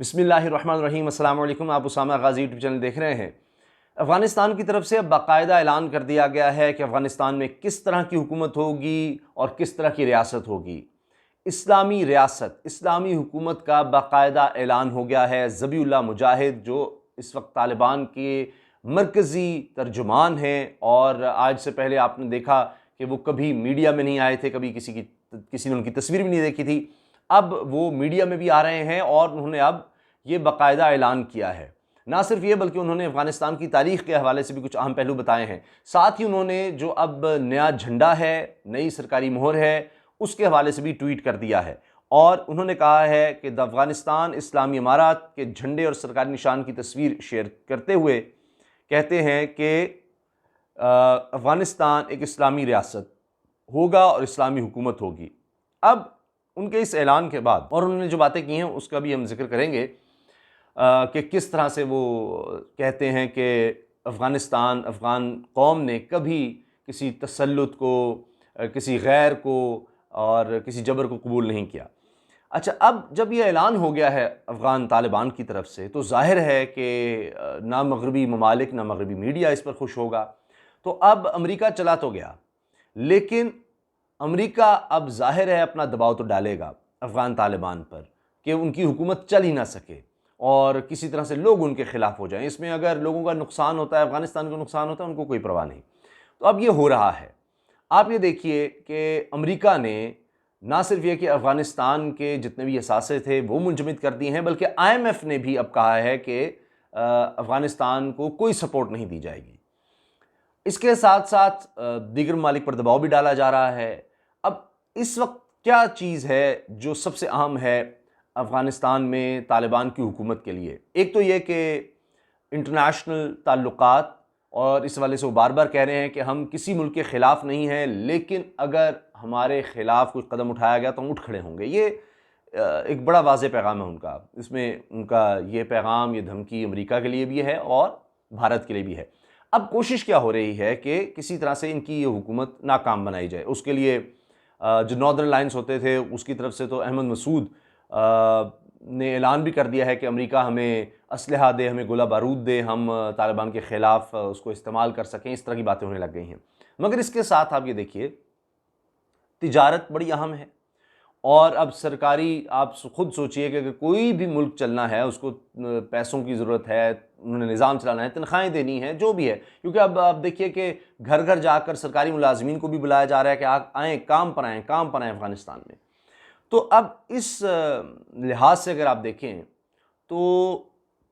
بسم اللہ الرحمن الرحیم۔ السلام علیکم۔ آپ اسامہ غازی یوٹیوب چینل دیکھ رہے ہیں۔ افغانستان کی طرف سے اب باقاعدہ اعلان کر دیا گیا ہے کہ افغانستان میں کس طرح کی حکومت ہوگی اور کس طرح کی ریاست ہوگی۔ اسلامی ریاست، اسلامی حکومت کا باقاعدہ اعلان ہو گیا ہے۔ ذبیح اللہ مجاہد جو اس وقت طالبان کے مرکزی ترجمان ہیں، اور آج سے پہلے آپ نے دیکھا کہ وہ کبھی میڈیا میں نہیں آئے تھے، کبھی کسی نے ان کی تصویر بھی نہیں دیکھی تھی، اب وہ میڈیا میں بھی آ رہے ہیں اور انہوں نے اب یہ باقاعدہ اعلان کیا ہے۔ نہ صرف یہ بلکہ انہوں نے افغانستان کی تاریخ کے حوالے سے بھی کچھ اہم پہلو بتائے ہیں۔ ساتھ ہی انہوں نے جو اب نیا جھنڈا ہے، نئی سرکاری مہر ہے، اس کے حوالے سے بھی ٹویٹ کر دیا ہے، اور انہوں نے کہا ہے کہ افغانستان اسلامی امارات کے جھنڈے اور سرکاری نشان کی تصویر شیئر کرتے ہوئے کہتے ہیں کہ افغانستان ایک اسلامی ریاست ہوگا اور اسلامی حکومت ہوگی۔ اب ان کے اس اعلان کے بعد اور انہوں نے جو باتیں کی ہیں اس کا بھی ہم ذکر کریں گے کہ کس طرح سے وہ کہتے ہیں کہ افغان قوم نے کبھی کسی تسلط کو، کسی غیر کو اور کسی جبر کو قبول نہیں کیا۔ اچھا، اب جب یہ اعلان ہو گیا ہے افغان طالبان کی طرف سے، تو ظاہر ہے کہ نہ مغربی ممالک نہ مغربی میڈیا اس پر خوش ہوگا۔ تو اب امریکہ چلا تو گیا، لیکن امریکہ اب ظاہر ہے اپنا دباؤ تو ڈالے گا افغان طالبان پر کہ ان کی حکومت چل ہی نہ سکے اور کسی طرح سے لوگ ان کے خلاف ہو جائیں۔ اس میں اگر لوگوں کا نقصان ہوتا ہے، افغانستان کو نقصان ہوتا ہے، ان کو کوئی پرواہ نہیں۔ تو اب یہ ہو رہا ہے۔ آپ یہ دیکھیے کہ امریکہ نے نہ صرف یہ کہ افغانستان کے جتنے بھی اثاثے تھے وہ منجمد کر دیے ہیں، بلکہ IMF نے بھی اب کہا ہے کہ افغانستان کو کوئی سپورٹ نہیں دی جائے گی۔ اس کے ساتھ ساتھ دیگر ممالک پر دباؤ بھی ڈالا جا رہا ہے۔ اب اس وقت کیا چیز ہے جو سب سے اہم ہے افغانستان میں طالبان کی حکومت کے لیے؟ ایک تو یہ کہ انٹرنیشنل تعلقات، اور اس حوالے سے وہ بار بار کہہ رہے ہیں کہ ہم کسی ملک کے خلاف نہیں ہیں، لیکن اگر ہمارے خلاف کوئی قدم اٹھایا گیا تو ہم اٹھ کھڑے ہوں گے۔ یہ ایک بڑا واضح پیغام ہے ان کا۔ اس میں ان کا یہ پیغام، یہ دھمکی امریکہ کے لیے بھی ہے اور بھارت کے لیے بھی ہے۔ اب کوشش کیا ہو رہی ہے کہ کسی طرح سے ان کی یہ حکومت ناکام بنائی جائے۔ اس کے لیے جو ناردرن الائنس ہوتے تھے اس کی طرف سے تو احمد مسعود نے اعلان بھی کر دیا ہے کہ امریکہ ہمیں اسلحہ دے، ہمیں گولہ بارود دے، ہم طالبان کے خلاف اس کو استعمال کر سکیں۔ اس طرح کی باتیں ہونے لگ گئی ہیں۔ مگر اس کے ساتھ آپ یہ دیکھیے، تجارت بڑی اہم ہے، اور اب سرکاری، آپ خود سوچئے کہ اگر کوئی بھی ملک چلنا ہے، اس کو پیسوں کی ضرورت ہے، انہوں نے نظام چلانا ہے، تنخواہیں دینی ہیں، جو بھی ہے، کیونکہ اب آپ دیکھیے کہ گھر گھر جا کر سرکاری ملازمین کو بھی بلایا جا رہا ہے کہ آئیں، کام پر آئیں افغانستان میں۔ تو اب اس لحاظ سے اگر آپ دیکھیں تو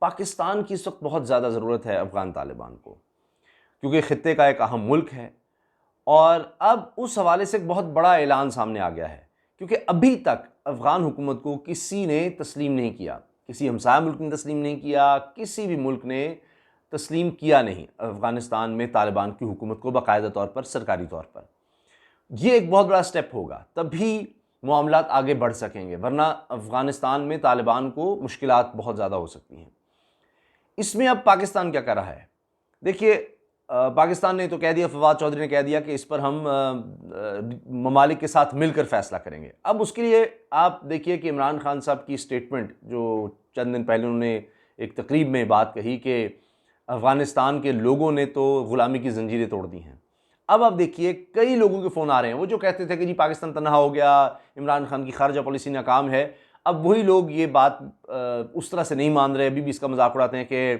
پاکستان کی اس وقت بہت زیادہ ضرورت ہے افغان طالبان کو، کیونکہ خطے کا ایک اہم ملک ہے، اور اب اس حوالے سے ایک بہت بڑا اعلان سامنے آ گیا ہے، کیونکہ ابھی تک افغان حکومت کو کسی نے تسلیم نہیں کیا، کسی ہمسایہ ملک نے تسلیم نہیں کیا، کسی بھی ملک نے تسلیم کیا نہیں افغانستان میں طالبان کی حکومت کو باقاعدہ طور پر، سرکاری طور پر۔ یہ ایک بہت بڑا سٹیپ ہوگا، تبھی معاملات آگے بڑھ سکیں گے، ورنہ افغانستان میں طالبان کو مشکلات بہت زیادہ ہو سکتی ہیں۔ اس میں اب پاکستان کیا کر رہا ہے؟ دیکھیے، پاکستان نے تو کہہ دیا، فواد چودھری نے کہہ دیا کہ اس پر ہم ممالک کے ساتھ مل کر فیصلہ کریں گے۔ اب اس کے لیے آپ دیکھیے کہ عمران خان صاحب کی سٹیٹمنٹ جو چند دن پہلے انہوں نے ایک تقریب میں بات کہی کہ افغانستان کے لوگوں نے تو غلامی کی زنجیریں توڑ دی ہیں۔ اب آپ دیکھیے کئی لوگوں کے فون آ رہے ہیں، وہ جو کہتے تھے کہ جی پاکستان تنہا ہو گیا، عمران خان کی خارجہ پالیسی ناکام ہے، اب وہی لوگ یہ بات اس طرح سے نہیں مان رہے، ابھی بھی اس کا مذاق اڑاتے ہیں کہ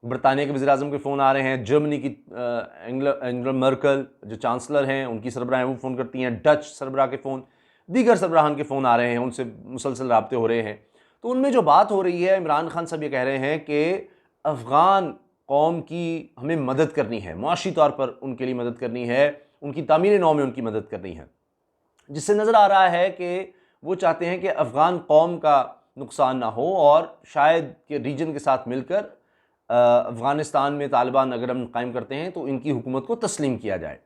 برطانیہ کے وزیر اعظم کے فون آ رہے ہیں، جرمنی کی انگلا مرکل جو چانسلر ہیں ان کی سربراہ ہیں وہ فون کرتی ہیں، ڈچ سربراہ کے فون، دیگر سربراہان کے فون آ رہے ہیں، ان سے مسلسل رابطے ہو رہے ہیں۔ تو ان میں جو بات ہو رہی ہے، عمران خان صاحب یہ کہہ رہے ہیں کہ افغان قوم کی ہمیں مدد کرنی ہے، معاشی طور پر ان کے لیے مدد کرنی ہے، ان کی تعمیر نو میں ان کی مدد کرنی ہے، جس سے نظر آ رہا ہے کہ وہ چاہتے ہیں کہ افغان قوم کا نقصان نہ ہو، اور شاید کہ ریجن کے ساتھ مل کر افغانستان میں طالبان اگر ہم قائم کرتے ہیں تو ان کی حکومت کو تسلیم کیا جائے۔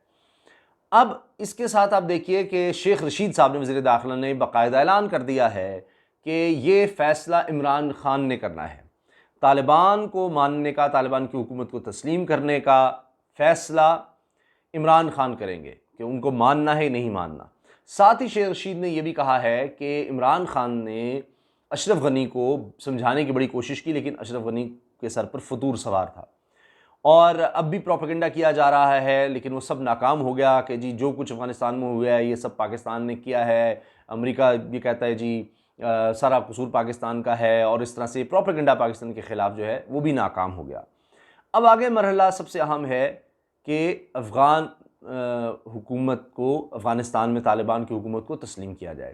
اب اس کے ساتھ آپ دیکھیے کہ شیخ رشید صاحب نے، وزیر داخلہ نے باقاعدہ اعلان کر دیا ہے کہ یہ فیصلہ عمران خان نے کرنا ہے، طالبان کو ماننے کا، طالبان کی حکومت کو تسلیم کرنے کا فیصلہ عمران خان کریں گے کہ ان کو ماننا ہے نہیں ماننا۔ ساتھ ہی شیخ رشید نے یہ بھی کہا ہے کہ عمران خان نے اشرف غنی کو سمجھانے کی بڑی کوشش کی، لیکن اشرف غنی کے سر پر فطور سوار تھا، اور اب بھی پروپیگنڈا کیا جا رہا ہے، لیکن وہ سب ناکام ہو گیا کہ جی جو کچھ افغانستان میں ہوا ہے یہ سب پاکستان نے کیا ہے، امریکہ یہ کہتا ہے جی سارا قصور پاکستان کا ہے، اور اس طرح سے پروپیگنڈا پاکستان کے خلاف جو ہے وہ بھی ناکام ہو گیا۔ اب آگے مرحلہ سب سے اہم ہے کہ افغان حکومت کو، افغانستان میں طالبان کی حکومت کو تسلیم کیا جائے۔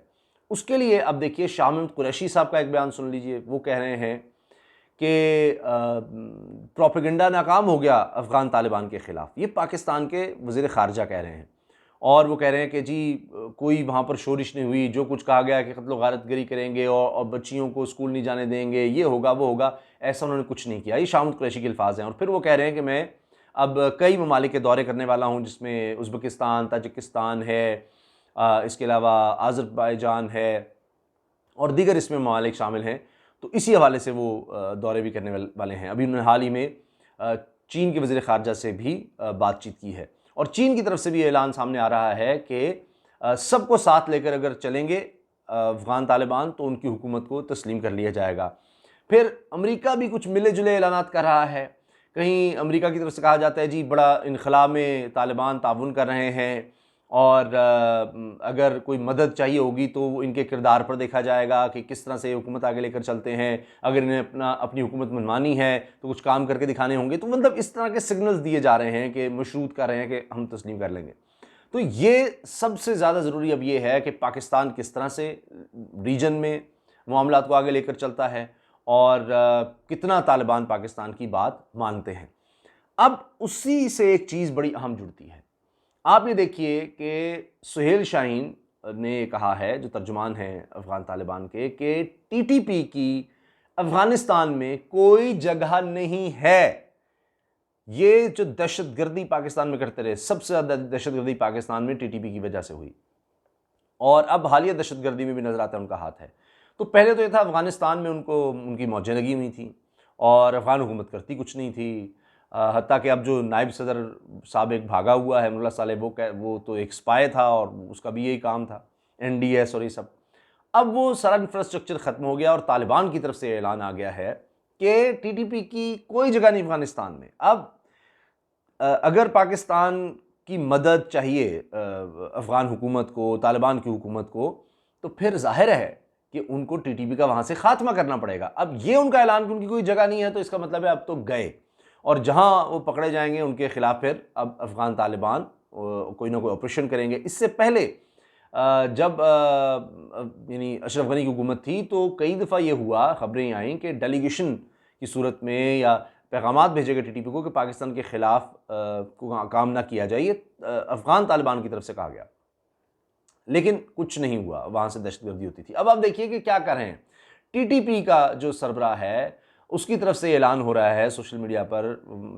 اس کے لیے اب دیکھیے شاہ محمود قریشی صاحب کا ایک بیان سن لیجئے، وہ کہہ رہے ہیں کہ پروپیگنڈا ناکام ہو گیا افغان طالبان کے خلاف، یہ پاکستان کے وزیر خارجہ کہہ رہے ہیں، اور وہ کہہ رہے ہیں کہ جی کوئی وہاں پر شورش نہیں ہوئی، جو کچھ کہا گیا کہ قتل و غارت گری کریں گے اور بچیوں کو اسکول نہیں جانے دیں گے، یہ ہوگا وہ ہوگا، ایسا انہوں نے کچھ نہیں کیا۔ یہ شاہ محمود قریشی کے الفاظ ہیں، اور پھر وہ کہہ رہے ہیں کہ میں اب کئی ممالک کے دورے کرنے والا ہوں، جس میں ازبکستان، تاجکستان ہے، اس کے علاوہ آذربائیجان ہے، اور دیگر اس میں ممالک شامل ہیں، تو اسی حوالے سے وہ دورے بھی کرنے والے ہیں۔ ابھی انہوں نے حال ہی میں چین کے وزیر خارجہ سے بھی بات چیت کی ہے، اور چین کی طرف سے بھی اعلان سامنے آ رہا ہے کہ سب کو ساتھ لے کر اگر چلیں گے افغان طالبان تو ان کی حکومت کو تسلیم کر لیا جائے گا۔ پھر امریکہ بھی کچھ ملے جلے اعلانات کر رہا ہے، کہیں امریکہ کی طرف سے کہا جاتا ہے جی بڑا انخلا میں طالبان تعاون کر رہے ہیں، اور اگر کوئی مدد چاہیے ہوگی تو ان کے کردار پر دیکھا جائے گا کہ کس طرح سے حکومت آگے لے کر چلتے ہیں، اگر انہیں اپنی حکومت منوانی ہے تو کچھ کام کر کے دکھانے ہوں گے، تو مطلب اس طرح کے سگنلز دیے جا رہے ہیں کہ مشروط کر رہے ہیں کہ ہم تسلیم کر لیں گے۔ تو یہ سب سے زیادہ ضروری اب یہ ہے کہ پاکستان کس طرح سے ریجن میں معاملات کو آگے لے کر چلتا ہے، اور کتنا طالبان پاکستان کی بات مانتے ہیں۔ اب اسی سے ایک چیز بڑی اہم جڑتی ہے۔ آپ یہ دیکھیے کہ سہیل شاہین نے کہا ہے، جو ترجمان ہیں افغان طالبان کے، کہ ٹی ٹی پی کی افغانستان میں کوئی جگہ نہیں ہے۔ یہ جو دہشت گردی پاکستان میں کرتے رہے، سب سے زیادہ دہشت گردی پاکستان میں ٹی ٹی پی کی وجہ سے ہوئی، اور اب حالیہ دہشت گردی میں بھی نظر آتا ہے ان کا ہاتھ ہے۔ تو پہلے تو یہ تھا افغانستان میں ان کی موجیں لگی ہوئی تھیں، اور افغان حکومت کرتی کچھ نہیں تھی، حتیٰ کہ اب جو نائب صدر صاحب ایک بھاگا ہوا ہے ملا صالح، وہ تو ایک سپائے تھا، اور اس کا بھی یہی کام تھا، این ڈی ایس اور یہ سب۔ اب وہ سارا انفراسٹرکچر ختم ہو گیا، اور طالبان کی طرف سے اعلان آ گیا ہے کہ ٹی ٹی پی کی کوئی جگہ نہیں افغانستان میں۔ اب اگر پاکستان کی مدد چاہیے افغان حکومت کو، طالبان کی حکومت کو، تو پھر ظاہر ہے کہ ان کو ٹی ٹی پی کا وہاں سے خاتمہ کرنا پڑے گا۔ اب یہ ان کا اعلان کہ ان کی کوئی جگہ نہیں ہے، تو اس کا مطلب ہے اب تو گئے، اور جہاں وہ پکڑے جائیں گے ان کے خلاف پھر اب افغان طالبان کوئی نہ کوئی آپریشن کریں گے۔ اس سے پہلے جب یعنی اشرف غنی کی حکومت تھی تو کئی دفعہ یہ ہوا، خبریں آئیں کہ ڈیلیگیشن کی صورت میں یا پیغامات بھیجے گئے ٹی ٹی پی کو کہ پاکستان کے خلاف کام نہ کیا جائے، یہ افغان طالبان کی طرف سے کہا گیا، لیکن کچھ نہیں ہوا، وہاں سے دہشت گردی ہوتی تھی۔ اب آپ دیکھیے کہ کیا کر رہے ہیں، ٹی ٹی پی کا جو سربراہ ہے اس کی طرف سے اعلان ہو رہا ہے، سوشل میڈیا پر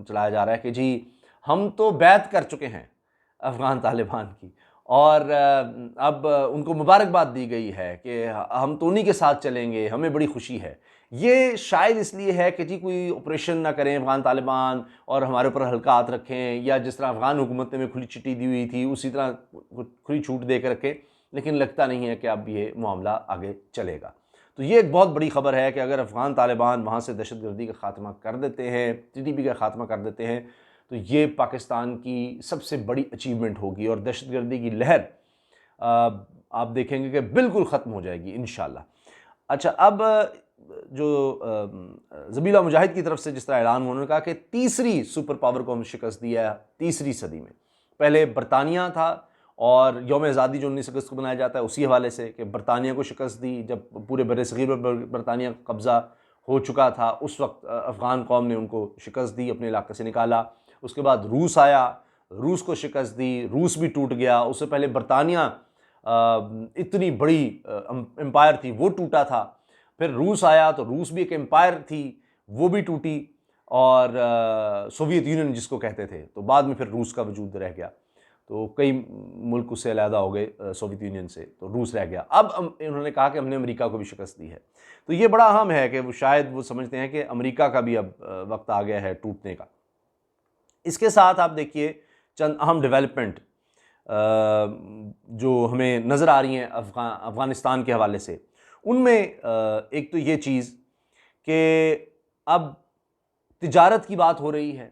چلایا جا رہا ہے کہ جی ہم تو بیعت کر چکے ہیں افغان طالبان کی، اور اب ان کو مبارکباد دی گئی ہے کہ ہم تو انہی کے ساتھ چلیں گے، ہمیں بڑی خوشی ہے۔ یہ شاید اس لیے ہے کہ جی کوئی آپریشن نہ کریں افغان طالبان اور ہمارے اوپر ہلکا ہاتھ رکھیں، یا جس طرح افغان حکومت نے ہمیں کھلی چٹی دی ہوئی تھی اسی طرح کھلی چھوٹ دے کر رکھیں، لیکن لگتا نہیں ہے کہ اب یہ معاملہ آگے چلے گا۔ تو یہ ایک بہت بڑی خبر ہے کہ اگر افغان طالبان وہاں سے دہشت گردی کا خاتمہ کر دیتے ہیں، ٹی ٹی پی کا خاتمہ کر دیتے ہیں، تو یہ پاکستان کی سب سے بڑی اچیومنٹ ہوگی، اور دہشت گردی کی لہر آپ دیکھیں گے کہ بالکل ختم ہو جائے گی انشاءاللہ۔ اچھا، اب جو ذبیحہ مجاہد کی طرف سے جس طرح اعلان انہوں نے کہا کہ تیسری سپر پاور کو ہم شکست دیا ہے تیسری صدی میں۔ پہلے برطانیہ تھا، اور یوم آزادی جو 19 اگست کو منایا جاتا ہے اسی حوالے سے کہ برطانیہ کو شکست دی، جب پورے بر صغیر پر برطانیہ قبضہ ہو چکا تھا اس وقت افغان قوم نے ان کو شکست دی، اپنے علاقے سے نکالا۔ اس کے بعد روس آیا، روس کو شکست دی، روس بھی ٹوٹ گیا۔ اس سے پہلے برطانیہ اتنی بڑی امپائر تھی وہ ٹوٹا تھا، پھر روس آیا تو روس بھی ایک امپائر تھی وہ بھی ٹوٹی، اور سوویت یونین جس کو کہتے تھے، تو بعد میں پھر روس کا وجود رہ گیا، تو کئی ملک اس سے علیحدہ ہو گئے سوویت یونین سے، تو روس رہ گیا۔ اب انہوں نے کہا کہ ہم نے امریکہ کو بھی شکست دی ہے، تو یہ بڑا اہم ہے کہ وہ شاید وہ سمجھتے ہیں کہ امریکہ کا بھی اب وقت آ گیا ہے ٹوٹنے کا۔ اس کے ساتھ آپ دیکھیے چند اہم ڈیولپمنٹ جو ہمیں نظر آ رہی ہیں افغانستان کے حوالے سے، ان میں ایک تو یہ چیز کہ اب تجارت کی بات ہو رہی ہے،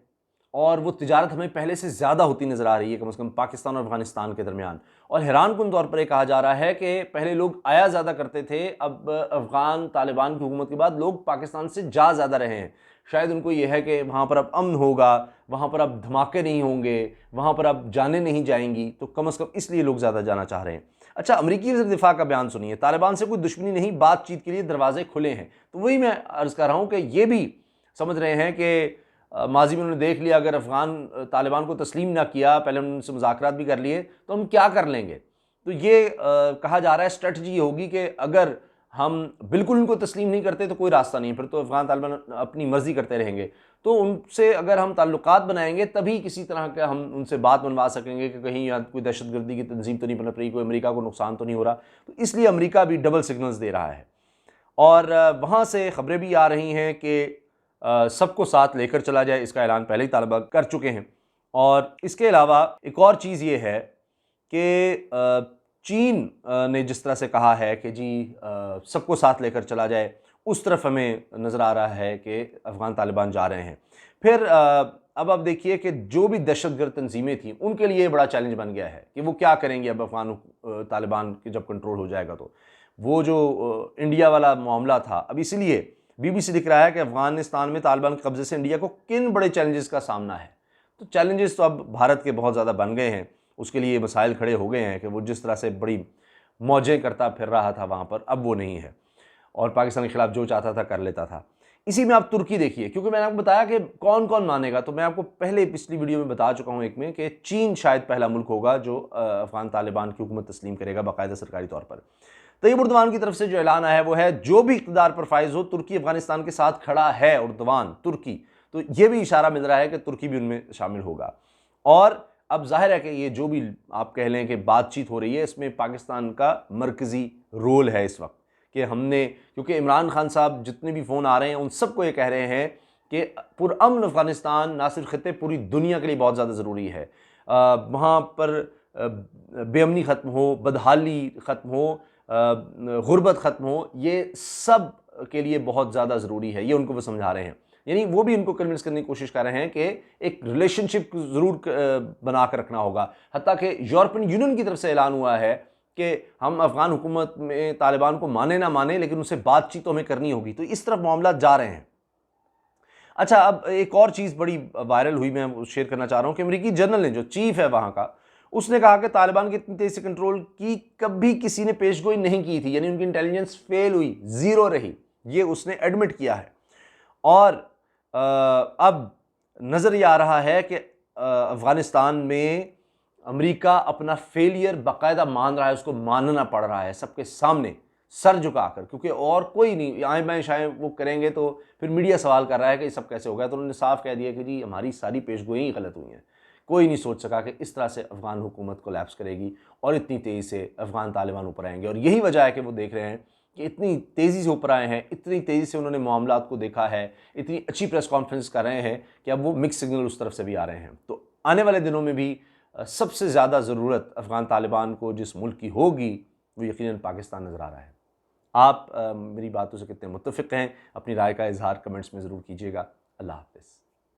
اور وہ تجارت ہمیں پہلے سے زیادہ ہوتی نظر آ رہی ہے، کم از کم پاکستان اور افغانستان کے درمیان. اور حیران کن طور پر یہ کہا جا رہا ہے کہ پہلے لوگ آیا زیادہ کرتے تھے، اب افغان طالبان کی حکومت کے بعد لوگ پاکستان سے جا زیادہ رہے ہیں. شاید ان کو یہ ہے کہ وہاں پر اب امن ہوگا، وہاں پر اب دھماکے نہیں ہوں گے، وہاں پر اب جانیں نہیں جائیں گی، تو کم از کم اس لیے لوگ زیادہ جانا چاہ رہے ہیں. اچھا، امریکی وزیر دفاع کا بیان سنیے. طالبان سے کوئی دشمنی نہیں، بات چیت کے لیے دروازے کھلے ہیں. تو وہی میں عرض کر رہا ہوں کہ یہ بھی سمجھ رہے ہیں کہ ماضی میں انہوں نے دیکھ لیا، اگر افغان طالبان کو تسلیم نہ کیا، پہلے انہوں نے ان سے مذاکرات بھی کر لیے، تو ہم کیا کر لیں گے. تو یہ کہا جا رہا ہے اسٹریٹجی یہ ہوگی کہ اگر ہم بالکل ان کو تسلیم نہیں کرتے تو کوئی راستہ نہیں، پھر تو افغان طالبان اپنی مرضی کرتے رہیں گے. تو ان سے اگر ہم تعلقات بنائیں گے تبھی کسی طرح کا ہم ان سے بات بنوا سکیں گے کہ کہیں یہاں کوئی دہشت گردی کی تنظیم تو نہیں پنپ رہی، کوئی امریکہ کو نقصان تو نہیں ہو رہا. تو اس لیے امریکہ بھی ڈبل سگنلز دے رہا ہے. اور وہاں سے خبریں بھی آ رہی ہیں کہ سب کو ساتھ لے کر چلا جائے، اس کا اعلان پہلے ہی طالبان کر چکے ہیں. اور اس کے علاوہ ایک اور چیز یہ ہے کہ چین نے جس طرح سے کہا ہے کہ جی سب کو ساتھ لے کر چلا جائے، اس طرف ہمیں نظر آ رہا ہے کہ افغان طالبان جا رہے ہیں. پھر اب آپ دیکھیے کہ جو بھی دہشت گرد تنظیمیں تھیں ان کے لیے بڑا چیلنج بن گیا ہے کہ وہ کیا کریں گے اب افغان طالبان کے جب کنٹرول ہو جائے گا. تو وہ جو انڈیا والا معاملہ تھا، اب اسی لیے بی بی سی لکھ رہا ہے کہ افغانستان میں طالبان کے قبضے سے انڈیا کو کن بڑے چیلنجز کا سامنا ہے. تو چیلنجز تو اب بھارت کے بہت زیادہ بن گئے ہیں، اس کے لیے مسائل کھڑے ہو گئے ہیں کہ وہ جس طرح سے بڑی موجیں کرتا پھر رہا تھا وہاں پر، اب وہ نہیں ہے، اور پاکستان کے خلاف جو چاہتا تھا کر لیتا تھا. اسی میں آپ ترکی دیکھیے، کیونکہ میں نے آپ کو بتایا کہ کون کون مانے گا، تو میں آپ کو پہلے پچھلی ویڈیو میں بتا چکا ہوں ایک میں کہ چین شاید پہلا ملک ہوگا جو افغان طالبان کی حکومت تسلیم کرے گا باقاعدہ سرکاری طور پر. طیب اردوان کی طرف سے جو اعلان آیا ہے وہ ہے جو بھی اقتدار پر فائز ہو ترکی افغانستان کے ساتھ کھڑا ہے. اردوان ترکی، تو یہ بھی اشارہ مل رہا ہے کہ ترکی بھی ان میں شامل ہوگا. اور اب ظاہر ہے کہ یہ جو بھی آپ کہہ لیں کہ بات چیت ہو رہی ہے، اس میں پاکستان کا مرکزی رول ہے اس وقت، کہ ہم نے، کیونکہ عمران خان صاحب جتنے بھی فون آ رہے ہیں ان سب کو یہ کہہ رہے ہیں کہ پرامن افغانستان نہ صرف خطے پوری دنیا کے لیے بہت زیادہ ضروری ہے. وہاں پر بے امنی ختم ہو، بدحالی ختم ہو، غربت ختم ہو، یہ سب کے لیے بہت زیادہ ضروری ہے. یہ ان کو وہ سمجھا رہے ہیں، یعنی وہ بھی ان کو کنونس کرنے کی کوشش کر رہے ہیں کہ ایک ریلیشن شپ ضرور بنا کر رکھنا ہوگا. حتیٰ کہ یورپین یونین کی طرف سے اعلان ہوا ہے کہ ہم افغان حکومت میں طالبان کو مانے نہ مانے لیکن ان سے بات چیت تو ہمیں کرنی ہوگی. تو اس طرف معاملات جا رہے ہیں. اچھا، اب ایک اور چیز بڑی وائرل ہوئی، میں شیئر کرنا چاہ رہا ہوں کہ امریکی جنرل نے، جو چیف ہے وہاں کا، اس نے کہا کہ طالبان کی اتنی تیزی سے کنٹرول کی کبھی کسی نے پیش گوئی نہیں کی تھی، یعنی ان کی انٹیلیجنس فیل ہوئی، زیرو رہی، یہ اس نے ایڈمٹ کیا ہے. اور اب نظر یہ آ رہا ہے کہ افغانستان میں امریکہ اپنا فیلئر باقاعدہ مان رہا ہے، اس کو ماننا پڑ رہا ہے سب کے سامنے سر جھکا کر، کیونکہ اور کوئی نہیں، آئیں بائیں شائیں وہ کریں گے تو پھر میڈیا سوال کر رہا ہے کہ یہ سب کیسے ہو گیا. تو انہوں نے صاف کہہ دیا کہ جی ہماری ساری پیش گوئیاں ہی غلط ہوئی ہیں. کوئی نہیں سوچ سکا کہ اس طرح سے افغان حکومت کولیپس کرے گی اور اتنی تیزی سے افغان طالبان اوپر آئیں گے. اور یہی وجہ ہے کہ وہ دیکھ رہے ہیں کہ اتنی تیزی سے اوپر آئے ہیں، اتنی تیزی سے انہوں نے معاملات کو دیکھا ہے، اتنی اچھی پریس کانفرنس کر رہے ہیں کہ اب وہ مکس سگنل اس طرف سے بھی آ رہے ہیں. تو آنے والے دنوں میں بھی سب سے زیادہ ضرورت افغان طالبان کو جس ملک کی ہوگی وہ یقیناً پاکستان نظر آ رہا ہے. آپ میری باتوں سے کتنے متفق ہیں؟ اپنی رائے کا اظہار کمنٹس میں ضرور کیجیے گا. اللہ حافظ.